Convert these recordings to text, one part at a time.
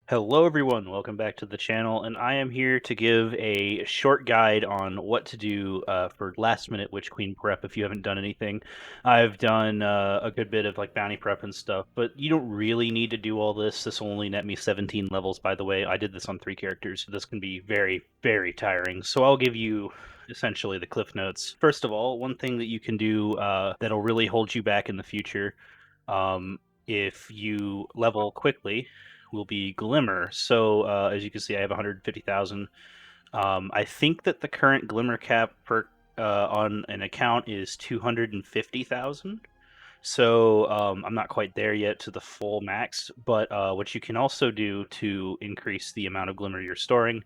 Hello everyone, welcome back to the channel, and I am here to give a short guide on what to do for last minute Witch Queen prep if you haven't done anything. I've done a good bit of like bounty prep and stuff, but you don't really need to do all this. This will only net me 17 levels, by the way. I did this on 3 characters, so this can be very, very tiring. So I'll give you essentially the cliff notes. First of all, one thing that you can do that'll really hold you back in the future um, if you level quickly will be Glimmer. So as you can see, I have 150,000. I think that the current Glimmer cap per on an account is 250,000. So I'm not quite there yet to the full max, but what you can also do to increase the amount of Glimmer you're storing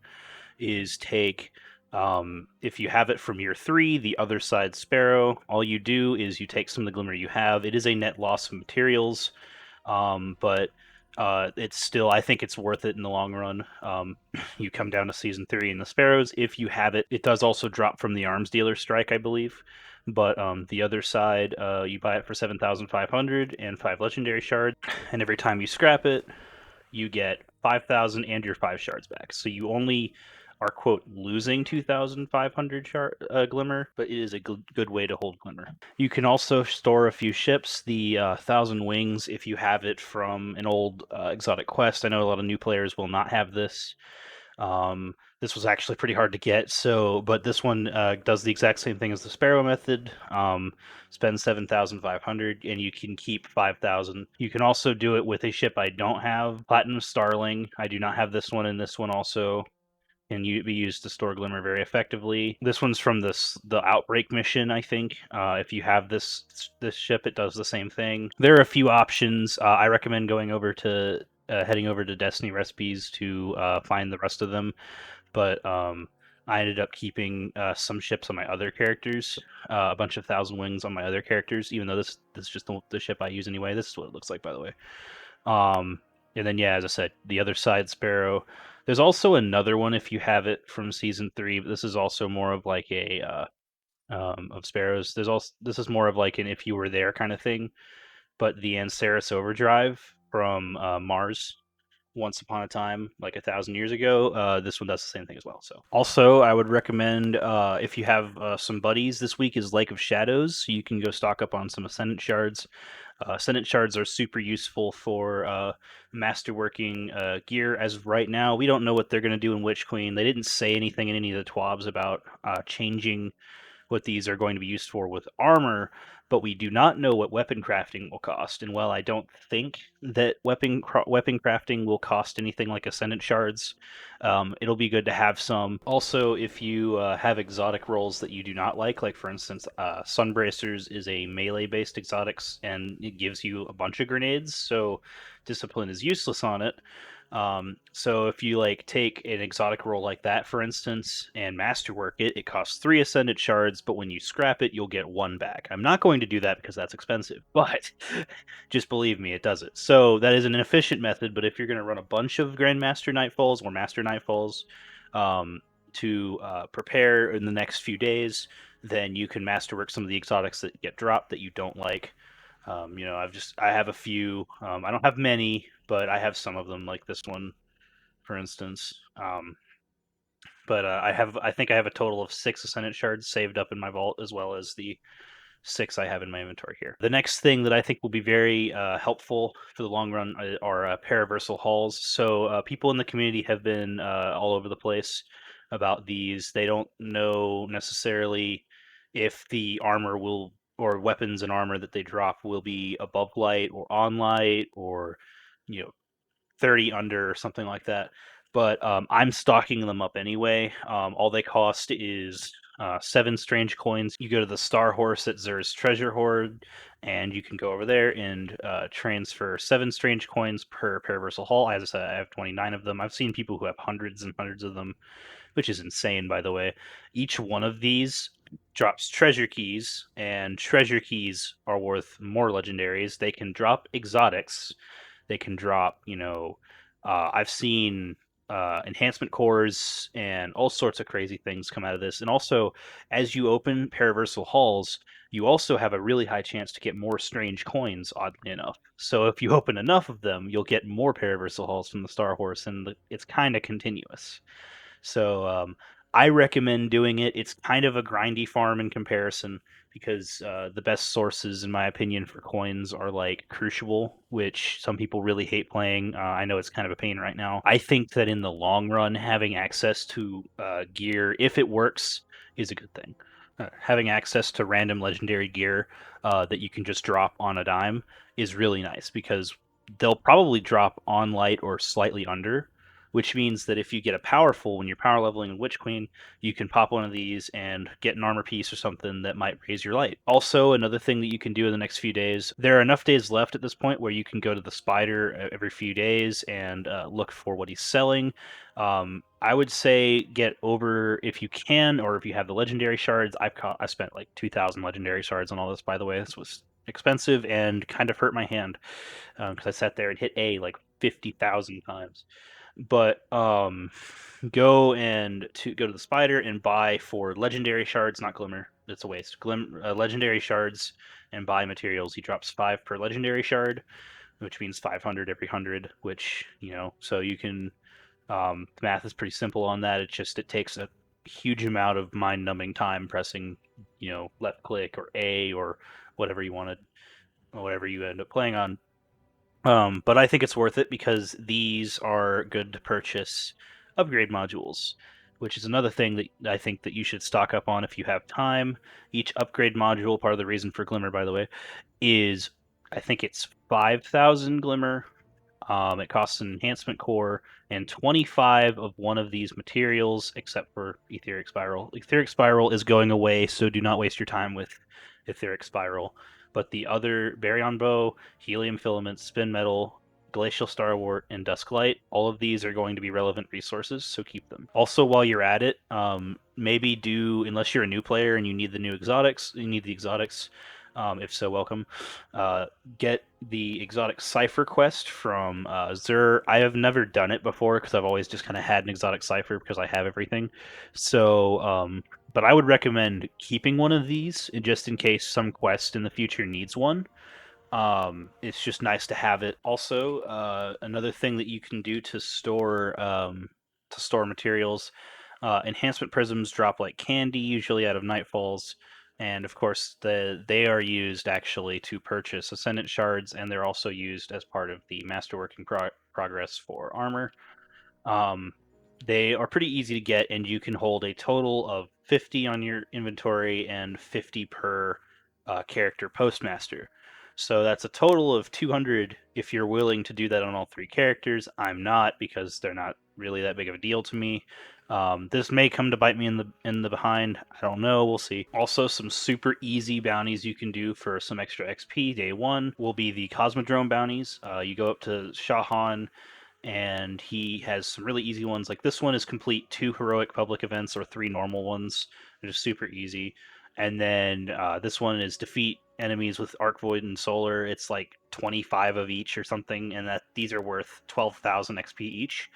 is take, if you have it from year 3, the other side Sparrow, all you do is you take some of the Glimmer you have. It is a net loss of materials, but it's still, I think it's worth it in the long run. You come down to season 3 in the Sparrows. If you have it, it does also drop from the Arms Dealer Strike, I believe. But the other side, you buy it for 7,500 and 5 Legendary Shards. And every time you scrap it, you get 5,000 and your 5 shards back. So you only are, quote, losing 2,500 Glimmer, but it is a good way to hold Glimmer. You can also store a few ships, the 1,000 Wings, if you have it from an old exotic quest. I know a lot of new players will not have this. This was actually pretty hard to get, but this one does the exact same thing as the Sparrow method. Spend 7,500 and you can keep 5,000. You can also do it with a ship I don't have, Platinum Starling. I do not have this one, and this one also can be used to store Glimmer very effectively. This one's from the Outbreak mission, I think. If you have this ship, it does the same thing. There are a few options. I recommend going over to heading over to Destiny Recipes to find the rest of them. But I ended up keeping some ships on my other characters, a bunch of 1,000 Wings on my other characters, even though this is just the ship I use anyway. This is what it looks like, by the way. And then, yeah, as I said, the other side Sparrow. There's also another one if you have it from season 3, but this is also more of like a of Sparrows. This is more of like an if you were there kind of thing. But the Anceris Overdrive from Mars, once upon a time, like 1,000 years ago. This one does the same thing as well. So, also, I would recommend if you have some buddies this week is Lake of Shadows, so you can go stock up on some Ascendant Shards. Ascendant Shards are super useful for masterworking gear. As of right now, we don't know what they're going to do in Witch Queen. They didn't say anything in any of the TWABs about changing what these are going to be used for with armor, but we do not know what weapon crafting will cost. And while I don't think that weapon crafting will cost anything like Ascendant Shards, it'll be good to have some. Also, if you have exotic rolls that you do not like for instance, Sunbracers is a melee-based exotics, and it gives you a bunch of grenades, so Discipline is useless on it. So if you like take an exotic roll like that, for instance, and masterwork it, it costs 3 Ascendant Shards, but when you scrap it, you'll get 1 back. I'm not going to do that because that's expensive, but just believe me, it does it. So that is an inefficient method, but if you're going to run a bunch of Grandmaster Nightfalls or Master Nightfalls to prepare in the next few days, then you can masterwork some of the exotics that get dropped that you don't like. I have a few. I don't have many, but I have some of them, like this one, for instance. But I think I have a total of 6 Ascendant Shards saved up in my vault, as well as the 6 I have in my inventory here. The next thing that I think will be very helpful for the long run are Paraversal Hauls. So people in the community have been all over the place about these. They don't know necessarily if the armor will, or weapons and armor that they drop will be above light or on light, or 30 under or something like that. But I'm stocking them up anyway. All they cost is 7 strange coins. You go to the Star Horse at Xur's Treasure Hoard, and you can go over there and transfer 7 strange coins per Paraversal Haul. As I said, I have 29 of them. I've seen people who have hundreds and hundreds of them, which is insane, by the way. Each one of these drops treasure keys, and treasure keys are worth more legendaries. They can drop exotics. They can drop, I've seen enhancement cores and all sorts of crazy things come out of this. And also, as you open Paraversal Hauls, you also have a really high chance to get more strange coins, oddly enough. So if you open enough of them, you'll get more Paraversal Hauls from the Star Horse, and it's kind of continuous. So I recommend doing it. It's kind of a grindy farm in comparison because the best sources, in my opinion, for coins are like Crucible, which some people really hate playing. I know it's kind of a pain right now. I think that in the long run, having access to gear, if it works, is a good thing. Having access to random legendary gear that you can just drop on a dime is really nice because they'll probably drop on light or slightly under, which means that if you get a powerful when you're power leveling in Witch Queen, you can pop one of these and get an armor piece or something that might raise your light. Also, another thing that you can do in the next few days, there are enough days left at this point where you can go to the spider every few days and look for what he's selling. I would say get over if you can, or if you have the legendary shards. I spent like 2,000 legendary shards on all this. By the way, this was expensive and kind of hurt my hand because I sat there and hit A like 50,000 times. But go to the spider and buy for legendary shards, not Glimmer. It's a waste. Legendary shards and buy materials. He drops 5 per legendary shard, which means 500 every 100. Which so you can. The math is pretty simple on that. It takes a huge amount of mind-numbing time pressing, left click or A or whatever you wanted, or whatever you end up playing on. But I think it's worth it because these are good to purchase upgrade modules, which is another thing that I think that you should stock up on if you have time. Each upgrade module, part of the reason for Glimmer, by the way, is I think it's 5,000 Glimmer. It costs an enhancement core and 25 of one of these materials, except for Etheric Spiral. Etheric Spiral is going away, so do not waste your time with Etheric Spiral. But the other Baryon Bow, Helium Filament, Spin Metal, Glacial Starwort, and Dusklight, all of these are going to be relevant resources, so keep them. Also, while you're at it, maybe unless you're a new player and you need the exotics. If so, welcome. Get the Exotic Cipher quest from Xur. I have never done it before because I've always just kind of had an Exotic Cipher because I have everything. So, but I would recommend keeping one of these just in case some quest in the future needs one. It's just nice to have it. Also, another thing that you can do to store materials, enhancement prisms drop like candy, usually out of Nightfalls, and of course they are used actually to purchase Ascendant shards, and they're also used as part of the Masterworking progress for armor. Um, they are pretty easy to get, and you can hold a total of 50 on your inventory and 50 per character postmaster. So that's a total of 200 if you're willing to do that on all 3 characters. I'm not because they're not really that big of a deal to me. This may come to bite me in the behind. I don't know. We'll see. Also, some super easy bounties you can do for some extra XP day 1 will be the Cosmodrome bounties. You go up to Shahan, and he has some really easy ones. Like this one is complete 2 heroic public events or 3 normal ones. They're just super easy. And then this one is defeat enemies with Arc Void and Solar. It's like 25 of each or something, and that these are worth 12,000 XP each.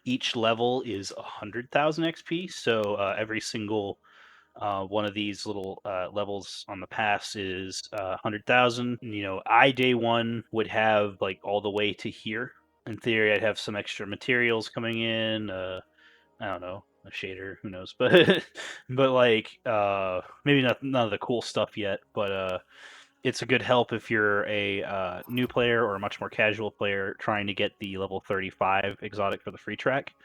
Each level is 100,000 XP, so every single one of these little levels on the pass is 100,000. I day 1 would have like all the way to here. In theory, I'd have some extra materials coming in. I don't know, a shader, who knows? But like maybe not none of the cool stuff yet. But it's a good help if you're a new player or a much more casual player trying to get the level 35 exotic for the free track.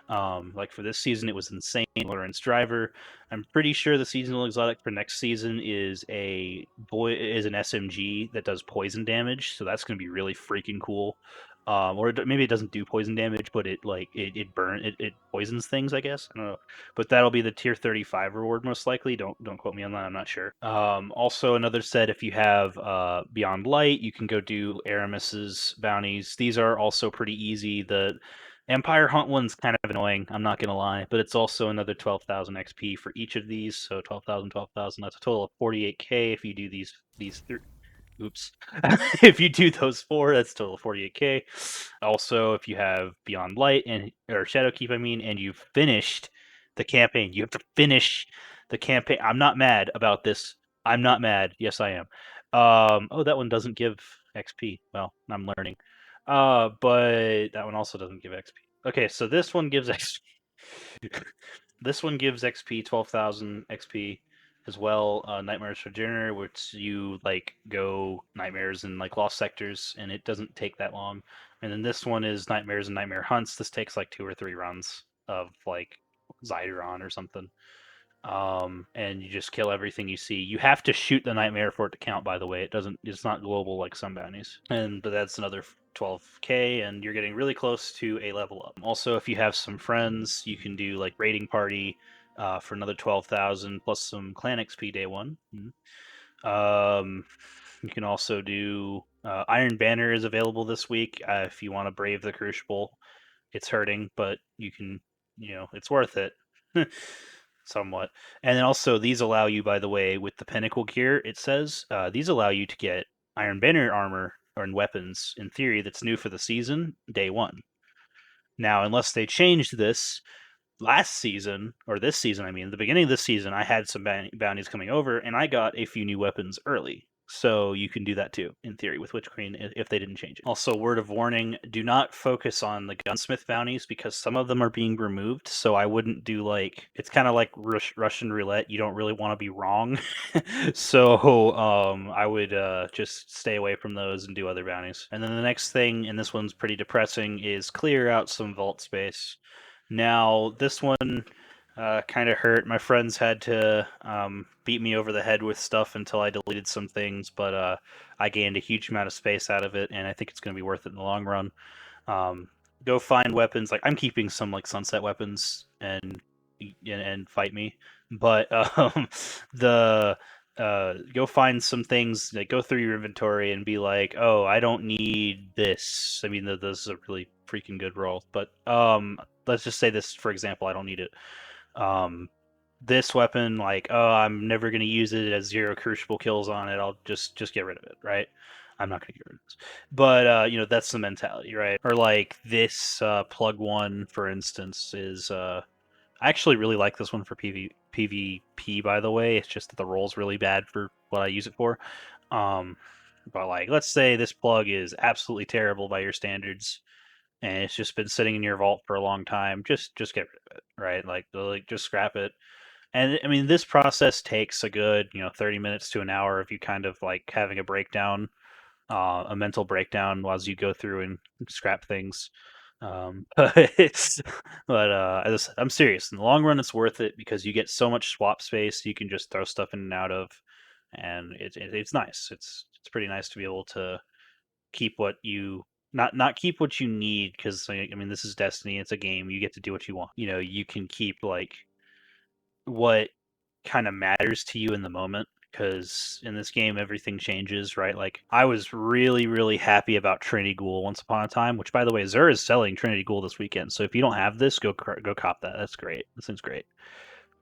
Like for this season, it was insane. Lawrence Driver. I'm pretty sure the seasonal exotic for next season is an SMG that does poison damage, so that's going to be really freaking cool. Or maybe it doesn't do poison damage, but it poisons things, I guess. I don't know, but that'll be the tier 35 reward most likely. Don't quote me on that. I'm not sure. Also, another set, if you have Beyond Light, you can go do Aramis's bounties. These are also pretty easy. The Empire Hunt one's kind of annoying, I'm not gonna lie, but it's also another 12,000 XP for each of these, so 12,000, 12,000. That's a total of 48k if you do these Oops. If you do those 4, that's total 48k. Also, if you have Beyond Light and or Shadowkeep, I mean, and you've finished the campaign, you have to finish the campaign. I'm not mad about this. I'm not mad. Yes, I am. Oh, that one doesn't give XP. Well, I'm learning. But that one also doesn't give XP. Okay, so this one gives XP. This one gives XP, 12,000 XP as well. Nightmares for Dinner, which you like go nightmares and like lost sectors, and it doesn't take that long. And then this one is Nightmares and Nightmare Hunts. This takes like 2 or 3 runs of like Zyderon or something. And you just kill everything you see. You have to shoot the nightmare for it to count, by the way. It doesn't. It's not global like some bounties. But that's another 12k, and you're getting really close to a level up. Also, if you have some friends, you can do like raiding party for another 12,000 plus some clan XP day one. Um, you can also do Iron Banner is available this week if you want to brave the Crucible. It's hurting, but you can, it's worth it. Somewhat. And then also these allow you, by the way, with the Pinnacle gear, it says these allow you to get Iron Banner armor or weapons in theory that's new for the season, day one. Now, unless they changed this, last season, or this season, I mean, the beginning of this season, I had some bounties coming over, and I got a few new weapons early. So you can do that too, in theory, with Witch Queen if they didn't change it. Also, word of warning: do not focus on the gunsmith bounties because some of them are being removed. So I wouldn't do like it's kind of like Russian roulette. You don't really want to be wrong. So I would just stay away from those and do other bounties. And then the next thing, and this one's pretty depressing, is clear out some vault space. Now, this one kind of hurt. My friends had to beat me over the head with stuff until I deleted some things, but I gained a huge amount of space out of it, and I think it's going to be worth it in the long run. Um, Go find weapons. Like I'm keeping some like sunset weapons and fight me, but the go find some things. Like go through your inventory and be like, oh, I don't need this. I mean, this is a really freaking good roll, but let's just say this for example, I don't need it. Um, this weapon, like, oh, I'm never gonna use it. It has 0 crucible kills on it. I'll just get rid of it, right? I'm not gonna get rid of this, but that's the mentality, right? Or like this plug one, for instance, is I actually really like this one for PvP. By the way, it's just that the roll's really bad for what I use it for. Um, but like, let's say this plug is absolutely terrible by your standards and it's just been sitting in your vault for a long time, just get rid of it, right? Like just scrap it. And I mean, this process takes a good 30 minutes to an hour if you kind of like having a breakdown, a mental breakdown as you go through and scrap things. But as I said, I'm serious. In the long run, it's worth it because you get so much swap space you can just throw stuff in and out of, and it's nice. It's pretty nice to be able to keep what you not keep what you need because I mean this is Destiny. It's a game. You get to do what you want. You can keep like what kind of matters to you in the moment because in this game everything changes, right? Like I was really happy about Trinity Ghoul once upon a time, which by the way Xur is selling Trinity Ghoul this weekend. So if you don't have this, go cop that. That's great. This thing's great.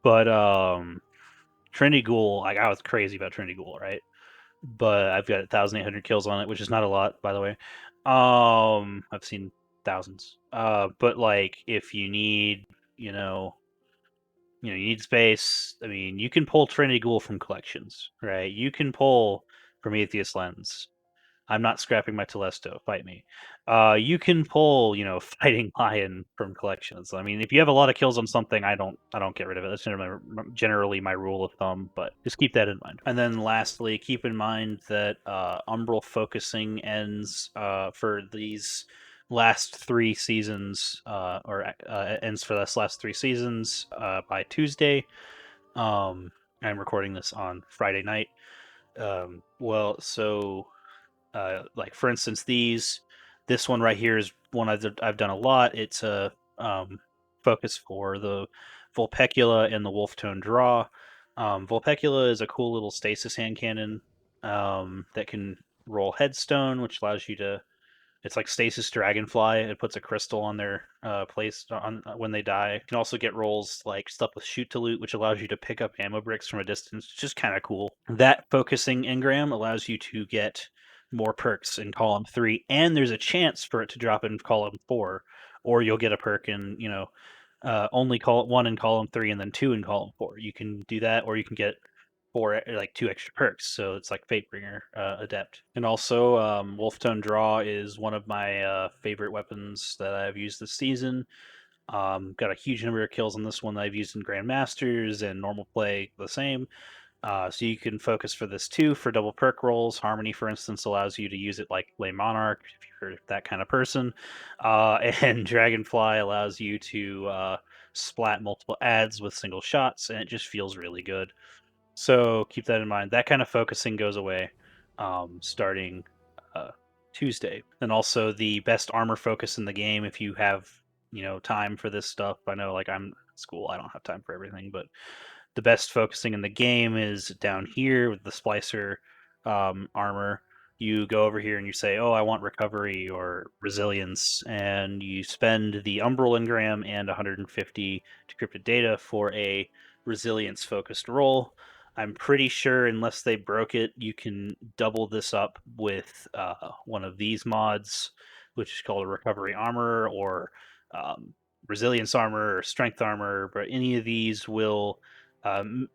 But Trinity Ghoul, like I was crazy about Trinity Ghoul, right? But I've got 1,800 kills on it, which is not a lot, by the way. I've seen thousands. But like, if you need, you need space. I mean, you can pull Trinity Ghoul from collections, right? You can pull Prometheus Lens. I'm not scrapping my Telesto. Fight me. You can pull, Fighting Lion from collections. I mean, if you have a lot of kills on something, I don't get rid of it. That's generally my rule of thumb. But just keep that in mind. And then lastly, keep in mind that Umbral focusing ends for these last 3 seasons, or ends for this last 3 seasons by Tuesday. I'm recording this on Friday night. Well, so like for instance, this one right here is one I've done a lot. It's a focus for the Vulpecula and the Wolftone Draw. Vulpecula is a cool little stasis hand cannon that can roll Headstone, which allows you to It's like Stasis Dragonfly. It puts a crystal on their place on when they die. You can also get rolls like stuff with Shoot to Loot, which allows you to pick up ammo bricks from a distance, which is kind of cool. That focusing engram allows you to get more perks in column 3, and there's a chance for it to drop in column 4, or you'll get a perk in only call 1 in column 3 and then 2 in column 4. You can do that, or you can get like 2 extra perks. So it's like Fatebringer Adept. And also, Wolftone Draw is one of my favorite weapons that I've used this season. Got a huge number of kills on this one that I've used in Grandmasters and normal play the same. So you can focus for this too for double perk rolls. Harmony, for instance, allows you to use it like Lay Monarch if you're that kind of person. And Dragonfly allows you to splat multiple adds with single shots, and it just feels really good. So keep that in mind. That kind of focusing goes away starting Tuesday. And also the best armor focus in the game if you have time for this stuff. I know like I'm at school, I don't have time for everything, but the best focusing in the game is down here with the Splicer armor. You go over here and you say, oh, I want recovery or resilience, and you spend the Umbral engram and 150 decrypted data for a resilience focused roll. I'm pretty sure, unless they broke it, you can double this up with one of these mods, which is called a recovery armor or resilience armor or strength armor. But any of these will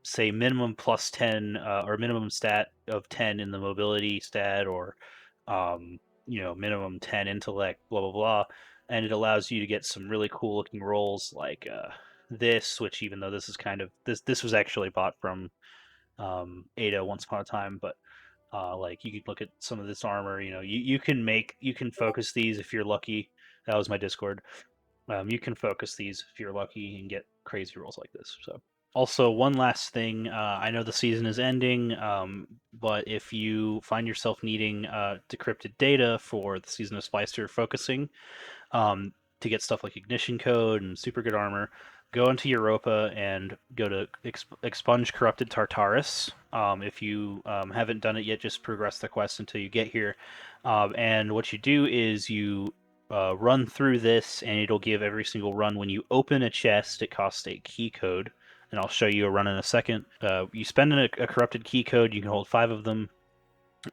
say minimum plus 10 or minimum stat of 10 in the mobility stat, or minimum 10 intellect, blah blah blah, and it allows you to get some really cool looking rolls like this, which even though this is kind of this was actually bought from Ada once upon a time, but like you could look at some of this armor. You can focus these if you're lucky. That was my Discord. You can focus these if you're lucky and get crazy rolls like this. So also one last thing, I know the season is ending, but if you find yourself needing decrypted data for the season of Splicer focusing, to get stuff like ignition code and super good armor, go into Europa and go to Expunge Corrupted Tartarus. If you haven't done it yet, just progress the quest until you get here. And what you do is you run through this, and it'll give every single run. When you open a chest, it costs a key code, and I'll show you a run in a second. You spend a corrupted key code, you can hold 5 of them,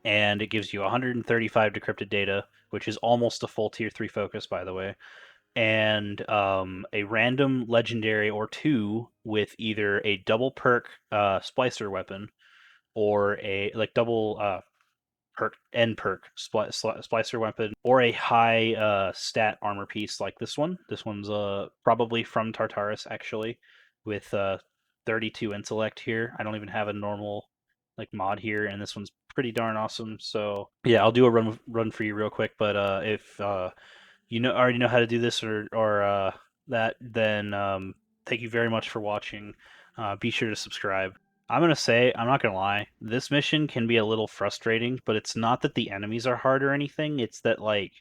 and it gives you 135 decrypted data, which is almost a full tier 3 focus, by the way, and a random legendary or 2 with either a double perk splicer weapon or a like double perk splicer weapon, or a high stat armor piece like this one. This one's probably from Tartarus actually, with 32 intellect here. I don't even have a normal like mod here, and this one's pretty darn awesome. So yeah, I'll do a run for you real quick. But if you already know how to do this or that, then thank you very much for watching. Be sure to subscribe. I'm not gonna lie, this mission can be a little frustrating, but it's not that the enemies are hard or anything. It's that like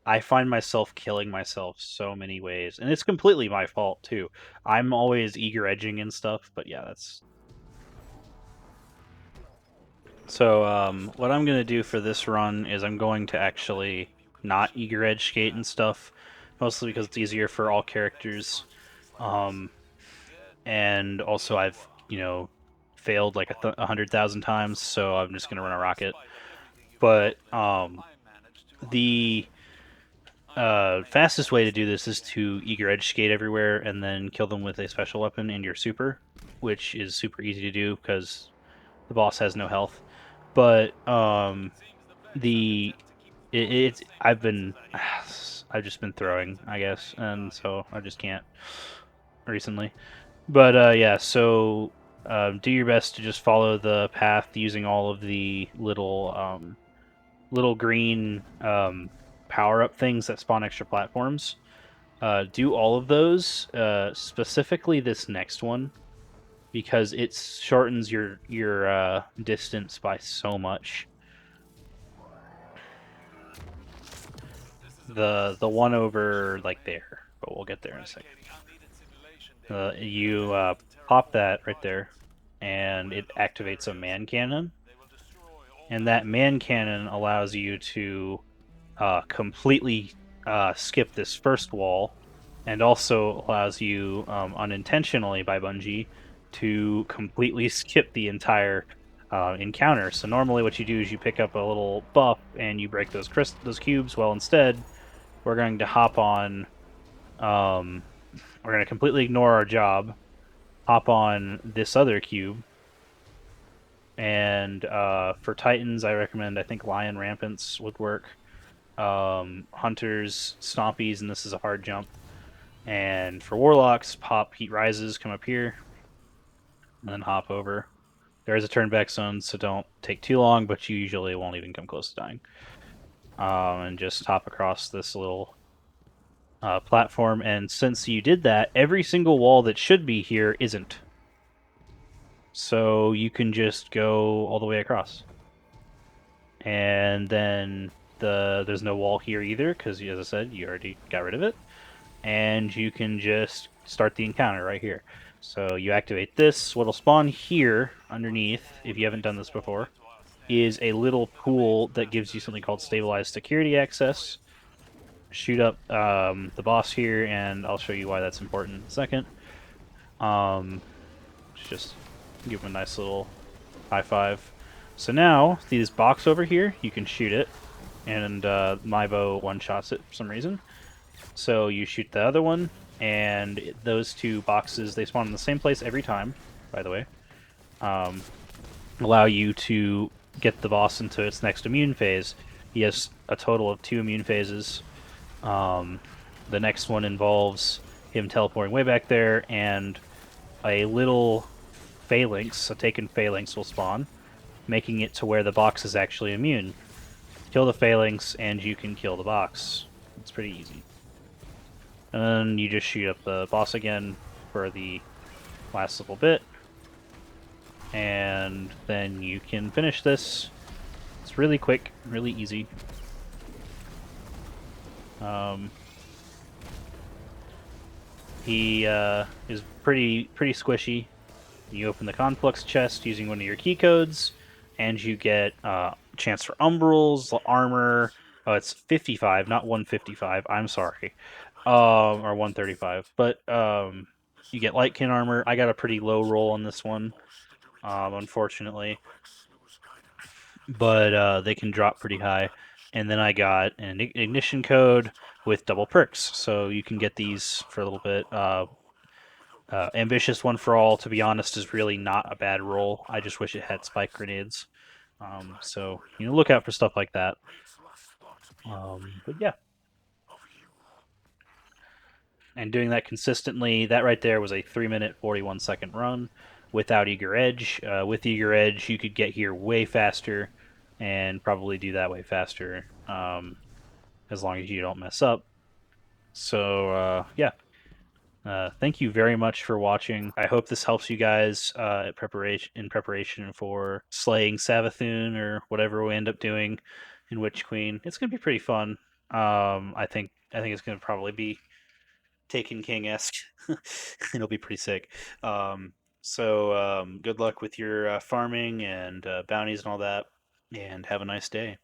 I find myself killing myself so many ways, and it's completely my fault too. I'm always eager edging and stuff, but yeah, that's. So what I'm gonna do for this run is I'm going to actually not eager edge skate and stuff, mostly because it's easier for all characters, and also I've failed like 100,000 times, so I'm just gonna run a rocket. But the fastest way to do this is to eager edge skate everywhere and then kill them with a special weapon and your super, which is super easy to do because the boss has no health. But I've just been throwing, I guess, and so I just can't recently. But yeah, so do your best to just follow the path using all of the little green power up things that spawn extra platforms. Do all of those, specifically this next one, because it shortens your distance by so much. The one over like there, but we'll get there in a second. You pop that right there, and it activates a man cannon, and that man cannon allows you to completely skip this first wall, and also allows you unintentionally by Bungie to completely skip the entire encounter. So normally, what you do is you pick up a little buff and you break those cubes. Well, instead, we're going to hop on. Um, we're going to completely ignore our job, hop on this other cube, and for Titans, I recommend I think Lion Rampants would work. Hunters, Stompies, and this is a hard jump. And for Warlocks, pop Heat Rises, come up here, and then hop over. There is a turnback zone, so don't take too long, but you usually won't even come close to dying. And just hop across this little platform. And since you did that, every single wall that should be here isn't. So you can just go all the way across. And then there's no wall here either, because as I said, you already got rid of it. And you can just start the encounter right here. So you activate this. What'll spawn here underneath, if you haven't done this before, is a little pool that gives you something called stabilized security access. Shoot up the boss here, and I'll show you why that's important in a second. Just give him a nice little high five. So now, see this box over here? You can shoot it, and my bow one-shots it for some reason. So you shoot the other one, and those two boxes, they spawn in the same place every time, by the way. Allow you to get the boss into its next immune phase. He has a total of 2 immune phases. The next one involves him teleporting way back there, and a little phalanx, a taken phalanx, will spawn, making it to where the box is actually immune. Kill the phalanx, and you can kill the box. It's pretty easy. And then you just shoot up the boss again for the last little bit. And then you can finish this. It's really quick, really easy. He is pretty squishy. You open the Conflux chest using one of your key codes, and you get chance for Umbrals, armor. Oh, it's 55, not 155. I'm sorry. Or 135. But you get Lightkin armor. I got a pretty low roll on this one, unfortunately. But they can drop pretty high. And then I got an ignition code with double perks, so you can get these for a little bit. Ambitious One for All, to be honest, is really not a bad roll. I just wish it had spike grenades. So, look out for stuff like that. But yeah. And doing that consistently, that right there was a 3-minute, 41-second run without Eager Edge. With Eager Edge, you could get here way faster and probably do that way faster, as long as you don't mess up. So, yeah. Thank you very much for watching. I hope this helps you guys in preparation for slaying Savathun or whatever we end up doing in Witch Queen. It's gonna be pretty fun. I think it's gonna probably be Taken King-esque. It'll be pretty sick. So good luck with your farming and bounties and all that, and have a nice day.